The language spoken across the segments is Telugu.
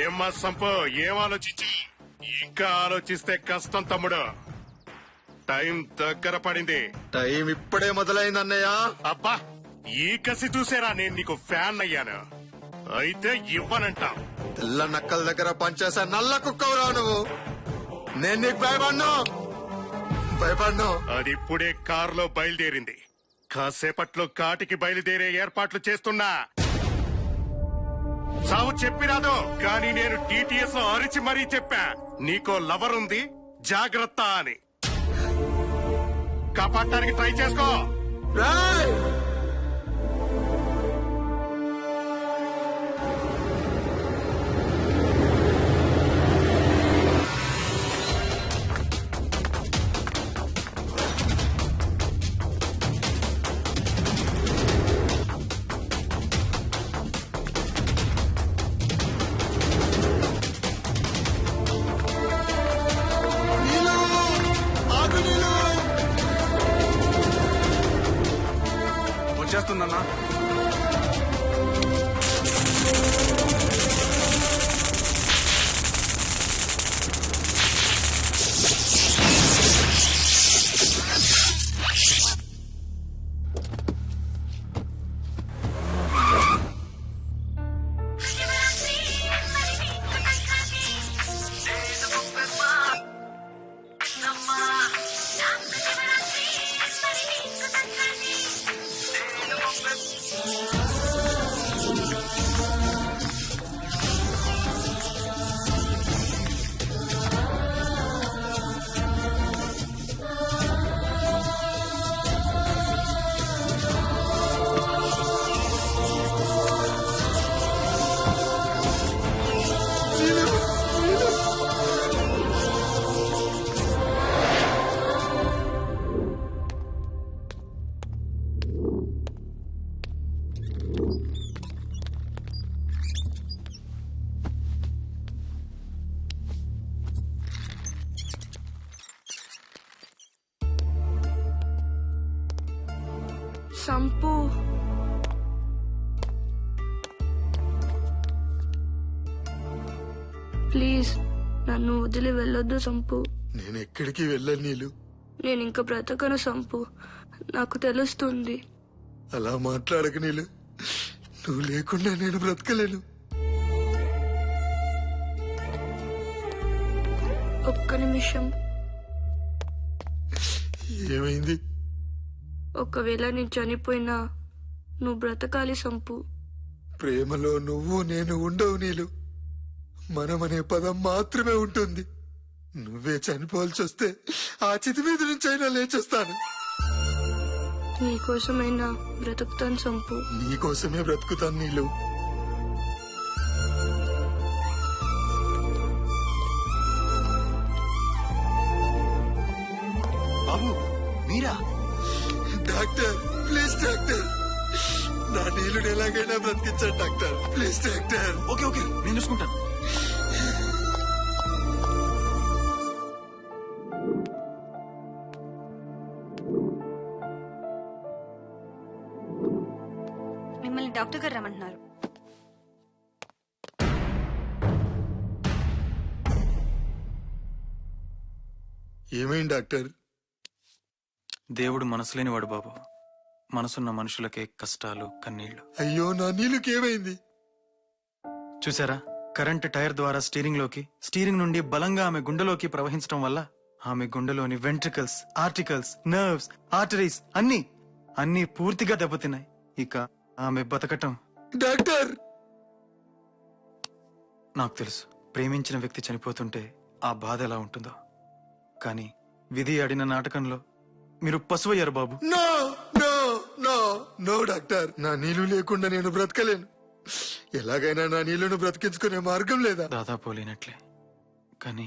ఏమ్మా సంపు ఏం ఆలోచించి ఇంకా ఆలోచిస్తే కష్టం తమ్ముడు. టైం దగ్గర పడింది. టైం ఇప్పుడే మొదలైంది అన్నయ్య. అబ్బా ఈ కసి చూసేరా నేను నీకు ఫ్యాన్ అయ్యాను. అయితే ఇవ్వనంటావు. తెల్ల నక్కల దగ్గర పనిచేసే నల్ల కుక్కవురా నువ్వు. నేను నీకు భయపడ్ను. అది ఇప్పుడే కారులో బయలుదేరింది. కాసేపట్లో కాటికి బయలుదేరే ఏర్పాట్లు చేస్తున్నా. సావు చెప్పిరాదు కానీ నేను టీటీఎస్ లో అరిచి మరీ చెప్పా, నీకో లవర్ ఉంది జాగ్రత్త అని. కాపాడటానికి ట్రై చేసుకో. రేయ్! వచ్చేస్తుందన్నా. సంపు ప్లీజ్ నన్ను వదిలి వెళ్ళొద్దు సంపు. నేను ఎక్కడికి వెళ్ళను నీలు. నేను ఇంకా బ్రతకను సంపు, నాకు తెలుస్తుంది. అలా మాట్లాడక నీలు. నువ్వు లేకుండా నేను బ్రతకలేను. ఒక్క నిమిషం. ఏమైంది? ఒకవేళ నేను చనిపోయినా నువ్వు బ్రతకాలి సంపు. ప్రేమలో నువ్వు నేను ఉండవు నీలు. మనమనే పదం మాత్రమే ఉంటుంది. నువ్వే చనిపోవాల్సి వస్తే ఆ చితి మీద నుంచి అయినా లేచేస్తాను. నీకోసమైనా బ్రతుకుతాను సంపు. నీకోసమే బ్రతుకుతాను నీలు. బాబు మీరా? డాక్టర్ ప్లీజ్ డాక్టర్, నా నీళ్ళని ఎలాగైనా బ్రతికించండి doctor please doctor. Okay okay నేను చూసుకుంటాను. మిమ్మల్ని డాక్టర్ గారు రమ్మంటున్నారు. ఏమైంది డాక్టర్? దేవుడు మనసులేనివాడు బాబు. మనసున్న మనుషులకే కష్టాలు కన్నీళ్లు. అయ్యో నా నీళ్ళకి ఏమైంది? చూసారా, కరెంట్ టైర్ ద్వారా స్టీరింగ్ నుండి బలంగా ఆమె గుండెలోకి ప్రవహించడం వల్ల ఆమె గుండెలోని వెంట్రికల్స్, ఆర్టికల్స్, నర్వ్స్, ఆర్టరీస్ అన్నీ పూర్తిగా దెబ్బతిన్నాయి. ఇక ఆమె బతకటం. డాక్టర్ నాకు తెలుసు, ప్రేమించిన వ్యక్తి చనిపోతుంటే ఆ బాధ ఎలా ఉంటుందో. కానీ విధి ఆడిన నాటకంలో మీరు పశువయ్యారు బాబు. No no no no doctor, నా నీళ్లు లేకుండా నేను బ్రతకలేను. ఎలాగైనా నా నీళ్లను బ్రతికించుకునే మార్గం లేదా? దాదాపు లేనట్లే. కానీ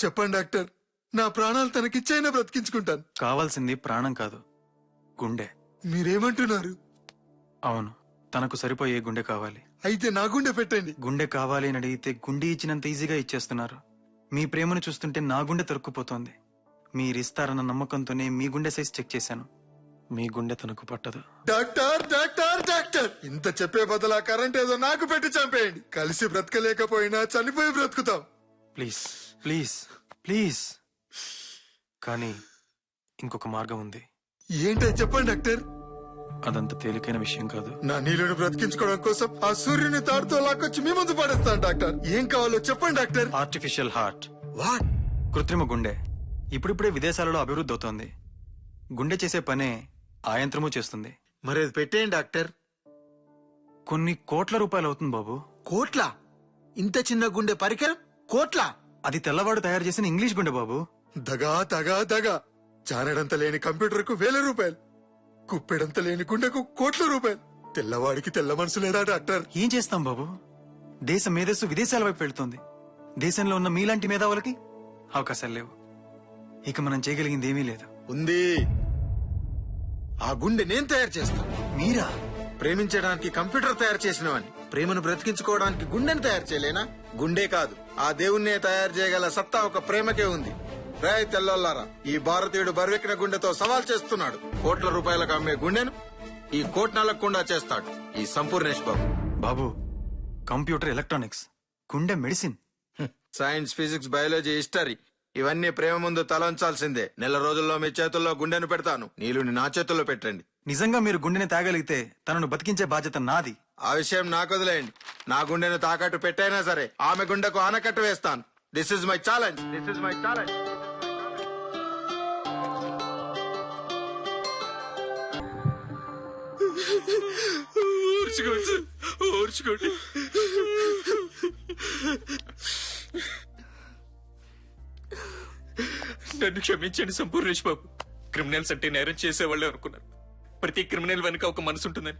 చెప్పండి డాక్టర్, నా ప్రాణాలు తనకిచ్చైనా బ్రతికించుకుంటాను. కావాల్సింది ప్రాణం కాదు, గుండె. మీరేమంటున్నారు? అవును, తనకు సరిపోయే గుండె కావాలి. అయితే నా గుండె పెట్టండి. గుండె కావాలి అని అడిగితే గుండె ఇచ్చినంత ఈజీగా ఇచ్చేస్తున్నారు. మీ ప్రేమను చూస్తుంటే నా గుండె తరుక్కుపోతోంది. మీరిస్తారన్న నమ్మకంతోనే మీ గుండె సైజ్ చెక్ చేశాను. మీ గుండె తనకు పట్టదు. డాక్టర్ డాక్టర్ డాక్టర్, ఇంత చెప్పే బదులు ఆ కరెంట్ ఏదో నాకు పెట్టి చంపేయండి. కలిసి బ్రతకలేకపోయినా చనిపోయి బ్రతుకుతాం. Please please please. కానీ ఇంకొక మార్గం ఉంది. ఏంటో చెప్పండి డాక్టర్. అదంత తేలికైన విషయం కాదు. నా నీళ్ళను బ్రతికించుకోవడం కోసం ఆ సూర్యుని తాడుతో లాక్కొచ్చి మీ ముందు పడేస్తాను డాక్టర్. ఏం కావాలో చెప్పండి డాక్టర్. Artificial heart, what? కృత్రిమ గుండె ఇప్పుడిప్పుడే విదేశాలలో అభివృద్ధి అవుతోంది. గుండె చేసే పనే ఆ యంత్రము చేస్తుంది. మరి అది పెట్టేయండి డాక్టర్. కొన్ని కోట్ల రూపాయలు అవుతుంది బాబు. కోట్ల? ఇంత చిన్న గుండె పరికరం కోట్ల? అది తెల్లవాడు తయారు చేసిన ఇంగ్లీష్ గుండె బాబు. దగా దగా దగా. జానడంత లేని కంప్యూటర్ కు 1000 రూపాయలు, కుప్పెడంత లేని గుండెకు కోట్ల రూపాయలు. తెల్లవాడికి తెల్ల మనసు లేదా డాక్టర్? ఏం చేస్తాం బాబు? దేశ మేధస్సు విదేశాల వైపు వెళ్తుంది. దేశంలో ఉన్న మీలాంటి మేధావులకి అవకాశాలు లేవు. ఇక మనం చేయగలిగింది ఏమీ లేదు. ఉంది. ఆ గుండె నేను తయారు చేస్తాను. మీరా? ప్రేమించడానికి కంప్యూటర్ తయారు చేసినవాడిని, ప్రేమను బ్రతికించుకోవడానికి గుండెను తయారు చేయలేనా? గుండె కాదు, ఆ దేవుణ్ణే తయారు చేయగల సత్తా ఒక ప్రేమకే ఉంది. రాయ్ తెల్లోల్లారా, ఈ భారతీయుడు బరువెక్కిన గుండెతో సవాల్ చేస్తున్నాడు. కోట్ల రూపాయలకు అమ్మే గుండెను ఈ కోట్నలకుండా చేస్తాడు ఈ సంపూర్ణేష్ బాబు. బాబు, కంప్యూటర్, ఎలక్ట్రానిక్స్, గుండె medicine. Science, physics, biology, history ఇవన్నీ ప్రేమ ముందు తలంచాల్సిందే. 1 నెల రోజుల్లో మీ చేతుల్లో గుండెను పెడతాను. నీళ్ళని నా చేతుల్లో పెట్టండి. నిజంగా మీరు గుండెని తాగలిగితే తనను బతికించే బాధ్యత నాది. ఆ విషయం నాకు వదిలేయండి. నా గుండెను తాకట్టు పెట్టైనా సరే ఆమె గుండెకు ఆనకట్టు వేస్తాను. This is my challenge. This is my challenge. ఓర్చుకోండి. నన్ను క్షమించండి సంపూర్ణేష్ బాబు. క్రిమినల్స్ అంటే నేరం చేసేవాళ్ళే అనుకున్నారు. ప్రతి క్రిమినల్ వెనుక ఒక మనసు ఉంటుందని,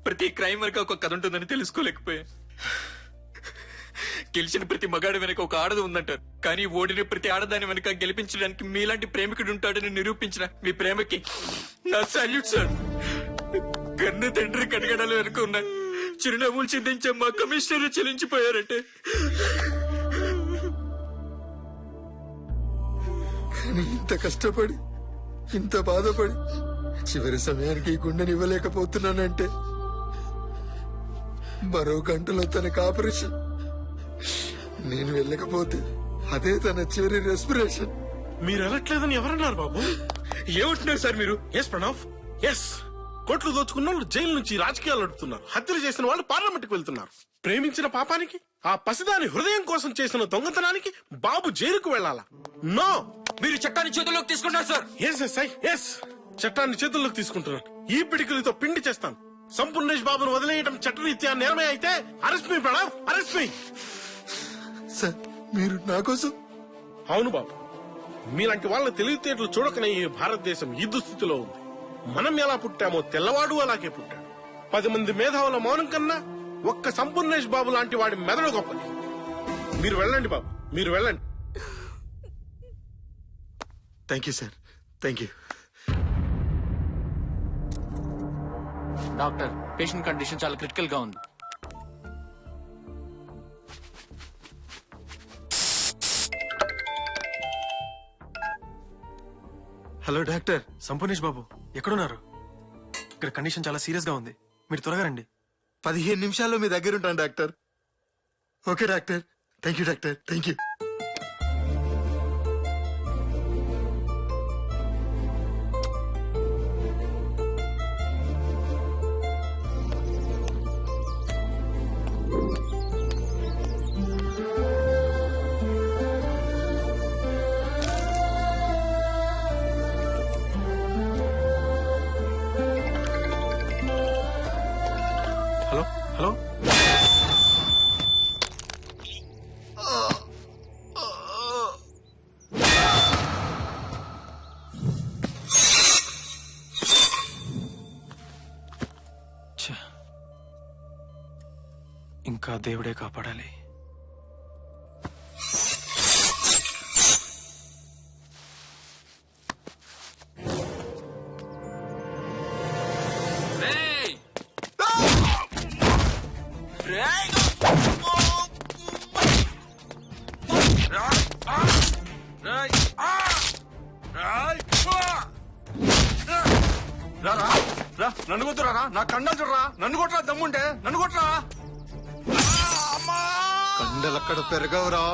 ప్రతి క్రైమ్ వెనుక ఒక కథ ఉంటుందని తెలుసుకోలేకపోయా. గెలిచిన ప్రతి మగాడి వెనుక ఒక ఆడది ఉందంటారు, కానీ ఓడిన ప్రతి ఆడదాని వెనుక గెలిపించడానికి మీలాంటి ప్రేమికుడు ఉంటాడని నిరూపించిన మీ ప్రేమకి నా సాల్యూట్ సార్. కన్ను తండ్రి కడగడాల వెనుక ఉన్న చిరునవ్వులు చిందించే మా కమిషనర్ చెల్లించిపోయారంటే కానీ ఇంత కష్టపడి, ఇంత బాధపడి చివరి సమయానికి ఈ గుండెని ఇవ్వలేకపోతున్నానంటే మరో గంటలో తనకు ఆపరేషన్. నేను వెళ్ళకపోతే అదే తన చివరి రెస్పిరేషన్. మీరు వెళ్ళట్లేదని ఎవరన్నారు బాబు? ఏమంటున్నారు సార్ మీరు? Yes Pranav, yes. కోట్లు దోచుకున్న వాళ్ళు జైలు నుంచి రాజకీయాలు నడుపుతున్నారు. హత్యలు చేసిన వాళ్ళు పార్లమెంట్ కు వెళ్తున్నారు. ప్రేమించిన పాపానికి, ఆ పసిదాని హృదయం కోసం చేసిన దొంగతనానికి బాబు జైలుకు వెళ్ళాలా? నో. మీరు చట్టాన్ని చేతుల్లోకి తీసుకున్నారు sir. Yes yes I yes. చట్టాన్ని చేతుల్లోకి తీసుకుంటున్నాను. ఈ పిడికిలతో పిండి చేస్తాను. సంపూర్ణేష్ బాబును వదిలేయడం చట్టరీత్యా నేరమే అయితే అరెస్ట్ మీ ప్రణవ్, అరెస్ట్ మీ. సార్, మీరు నా కోసం? అవును బాబు, మీలాంటి వాళ్ళ తెలివితేటలు చూడకనే ఈ భారతదేశం ఈ దుస్థితిలో ఉంది. మనం ఎలా పుట్టామో తెల్లవాడు అలాగే పుట్టాడు. 10 మంది మేధావుల మౌనం కన్నా ఒక్క సంపూర్ణేష్ బాబు లాంటి వాడి మెదడు గొప్పది. మీరు వెళ్ళండి బాబు, మీరు వెళ్ళండి. Thank you sir, thank you. Doctor, patient condition చాలా క్రిటికల్ గా ఉంది. Hello doctor. సంపూర్ణేష్ బాబు ఎక్కడున్నారు? ఇక్కడ కండిషన్ చాలా సీరియస్ గా ఉంది. మీరు త్వరగా రండి. 15 నిమిషాల్లో మీ దగ్గర ఉంటాను doctor. Okay doctor. Thank you doctor, thank you. Hello hello. ఛ, ఇంకా దేవుడే కాపాడాలి. నన్ను కొట్టరా నా కండలు చూడరా, నన్ను కొట్టరా, దమ్ముంటే నన్ను కొట్టరా. కండలక్కడ పెరగవురా.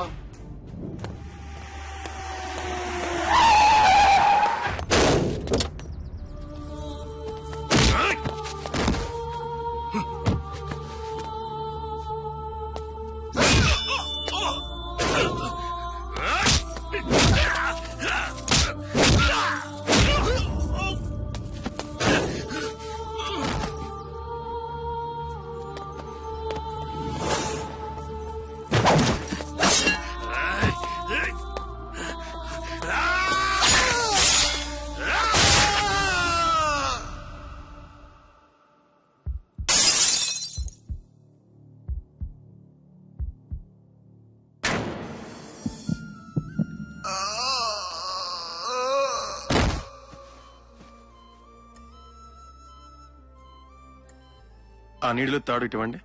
ఆ నీళ్లు తాడు ఇటువంటి.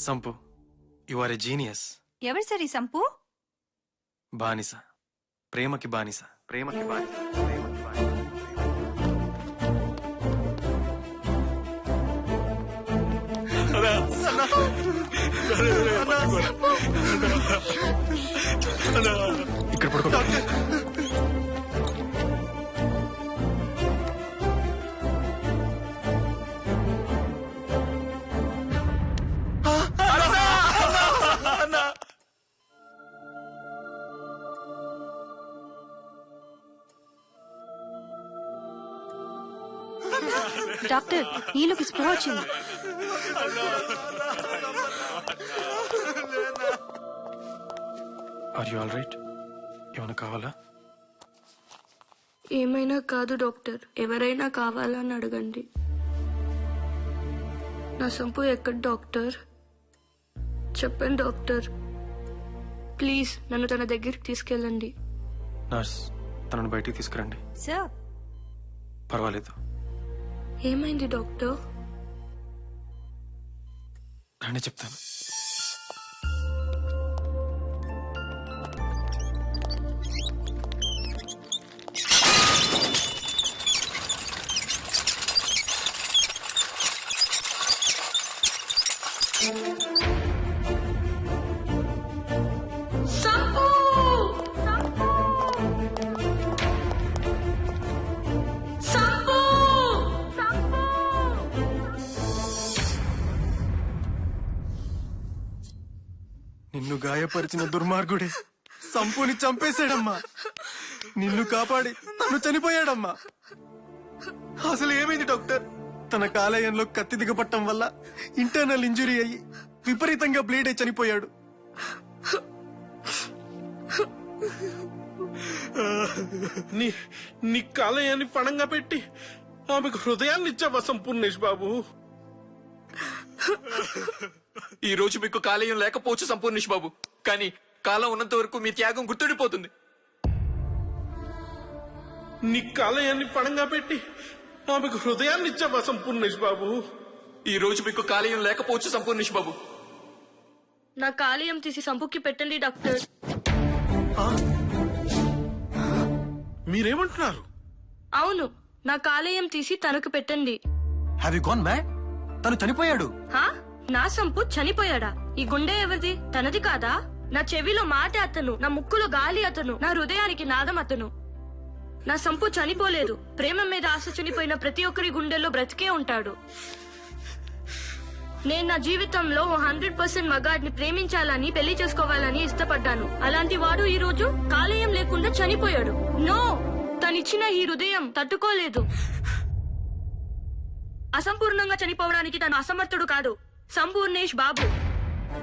Sampu, you are a genius. ఎవరు సార్ ఈ సంపు? బానిస, ప్రేమకి బానిస, ప్రేమకి బానిస, ప్రేమకి బానిస. ఇక్కడ పడుకో. డాక్టర్, నీళ్ళకి స్పృహ వచ్చింది. Are you all right? ఏమైనా కావాలా? ఏమైనా కాదు డాక్టర్, ఎవరైనా కావాలని అడగండి. నా సంపు ఎక్కడ డాక్టర్? చెప్పండి డాక్టర్, ప్లీజ్ నన్ను తన దగ్గరికి తీసుకెళ్ళండి. నర్స్, తనను బయటికి తీసుకురండి. సార్, పర్వాలేదు. ఏమైంది డాక్టర్? రండి చెప్తాను. నిన్ను గాయపరిచిన దుర్మార్గుడే సంపుని చంపేశాడమ్మా. నిన్ను కాపాడి తను చనిపోయాడమ్మా. అసలు ఏమైంది డాక్టర్? తన కాలేయంలో కత్తి దిగపట్టం వల్ల ఇంటర్నల్ ఇంజురీ అయ్యి విపరీతంగా బ్లీడ్ అయి చనిపోయాడు. నీ కాలేయాన్ని పణంగా పెట్టి ఆమెకు హృదయాన్ని ఇచ్చావా సంపూర్ణేష్ బాబు? ఈ రోజు మీకు కాలేయం లేకపోవచ్చు సంపూర్ణేష్ బాబు, కానీ కాలం ఉన్నంత వరకు మీ త్యాగం గుర్తుండిపోతుంది. నీ కాలేయాన్ని పణంగా పెట్టి ఆమెకు హృదయాన్ని ఇచ్చావా సంపూర్ణేష్ బాబు? ఈ రోజు మీకు కాలేయం లేకపోవచ్చు సంపూర్ణేష్ బాబు. నా కాలేయం తీసి సంపుకి పెట్టండి డాక్టర్. మీరేమంటున్నారు? అవును, నా కాలేయం తీసి తనకు పెట్టండి. Have you gone mad? తను చనిపోయాడు. హా? నా సంపు చనిపోయాడా? ఈ గుండె ఎవరిది? తనది కాదా? నా చెవిలో మాట అతను, నా ముక్కులో గాలి అతను, నా హృదయానికి నాదం అతను. నా సంపు చనిపోలేదు. ప్రేమ మీద ఆశ చనిపోయిన ప్రతి ఒక్కరి గుండెల్లో బ్రతికే ఉంటాడు. నేను నా జీవితంలో 100% మగాడిని ప్రేమించాలని, పెళ్లి చేసుకోవాలని ఇష్టపడ్డాను. అలాంటి వాడు ఈ రోజు కాలేయం లేకుండా చనిపోయాడు. నో, తనిచ్చిన ఈ హృదయం తట్టుకోలేదు. అసంపూర్ణంగా చనిపోవడానికి తను అసమర్థుడు కాదు. సంపూర్ణేష్ బాబు.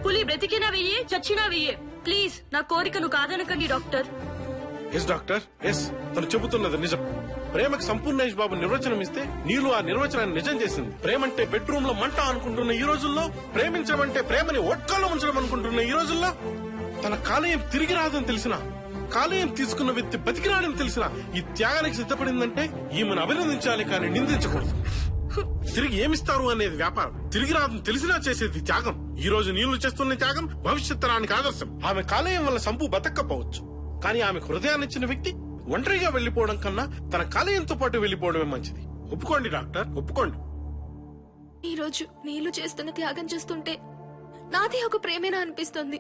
పులి బ్రతికినా వెయ్యే, చచ్చినా వెయ్యే. ప్లీజ్ నా కోరికను కాదనకండి డాక్టర్. ఎస్ డాక్టర్, ఎస్, తను చెబుతున్నది నిజం. ప్రేమకు సంపూర్ణేష్ బాబు నిర్వచనం ఇస్తే నీళ్ళు ఆ నిర్వచనాన్ని నిజం చేసింది. ప్రేమంటే బెడ్రూమ్ లో మంట అనుకుంటున్న ఈ రోజుల్లో, ప్రేమించడం అంటే ప్రేమని ఒట్కాల్లో ఉంచడం అనుకుంటున్న ఈ రోజుల్లో, తన కాలేయం తిరిగి రాదని తెలిసిన, కాలేయం తీసుకున్న వ్యక్తి బతికిరాడని తెలిసిన ఈ త్యాగానికి సిద్ధపడిందంటే ఈమెను అభినందించాలి కానీ నిందించకూడదు. తిరిగి ఏమిస్తారు అనేది వ్యాపారం, తిరిగి రాదని తెలిసినా చేసేది త్యాగం. ఈ రోజు నీళ్లు చేస్తున్న త్యాగం భవిష్యత్ తరానికి ఆదర్శం. ఆమె కాలేయం వల్ల సంపు బతక్కపోవచ్చు, కానీ ఆమెకు హృదయాన్ని ఇచ్చిన వ్యక్తి ఒంటరిగా వెళ్లిపోవడం కన్నా తన కాలేయంతో పాటు వెళ్లిపోవడమే మంచిది. ఒప్పుకోండి డాక్టర్, ఒప్పుకోండి. ఈ రోజు నీళ్లు చేస్తున్న త్యాగం చూస్తుంటే నాది ఒక ప్రేమేనా అనిపిస్తుంది.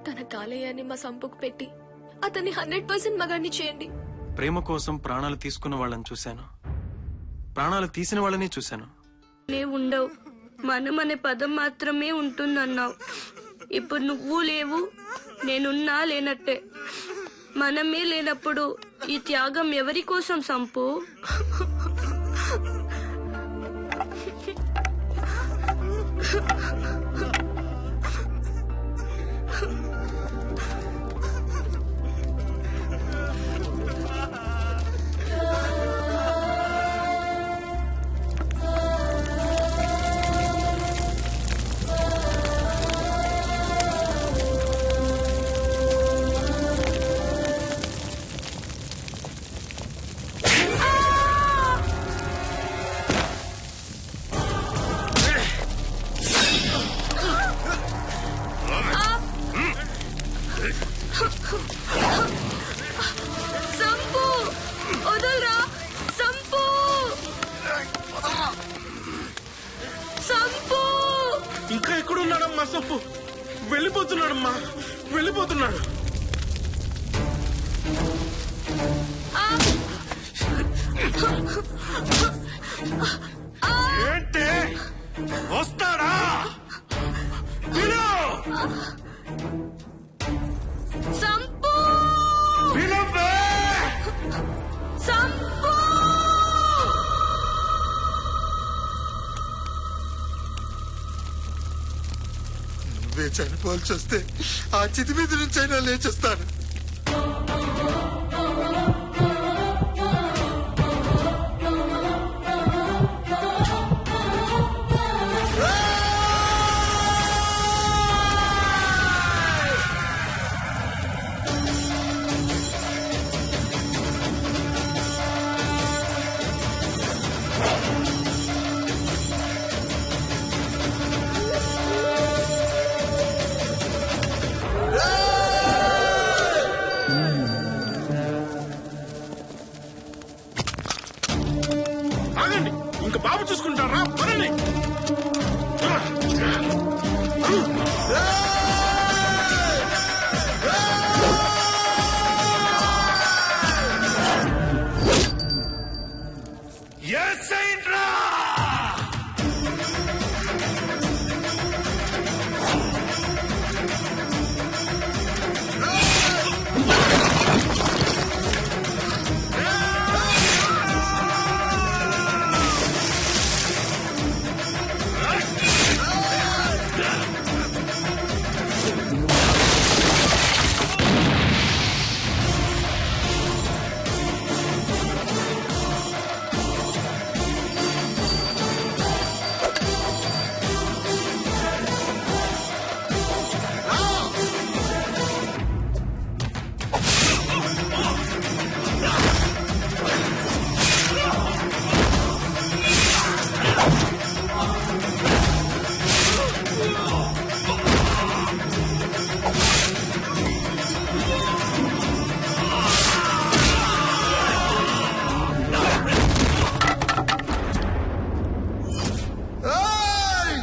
తన కాలేయాన్ని మా సంపుకు పెట్టి అతన్ని 100% మగాన్ని చేయండి. ప్రేమ కోసం ప్రాణాలు తీసుకున్న వాళ్ళని చూశాను, ప్రాణాలు తీసిన వాళ్ళని చూశాను. లేవు ఉండవు, మనం అనే పదం మాత్రమే ఉంటుందన్నావు. ఇప్పుడు నువ్వు లేవు, నేనున్నా లేనట్టే. మనమే లేనప్పుడు ఈ త్యాగం ఎవరి కోసం సంపు? సంపు వదలరా, సంపు, సంపు. ఇంకా ఎక్కడున్నాడమ్మా సంపు? వెళ్ళిపోతున్నాడమ్మా, వెళ్ళిపోతున్నాడు. ఏంటి వస్తాడా? విను! సంపు, వినవే! సంపు. నువ్వే చనిపోవాల్సి వస్తే ఆ చితి మీద నుంచైనా లేచేస్తాను. ఆగండి, ఇంకా బాబు చూసుకుంటారా? పదండి. ఎస్ అయిండ్రా! ఏయ్!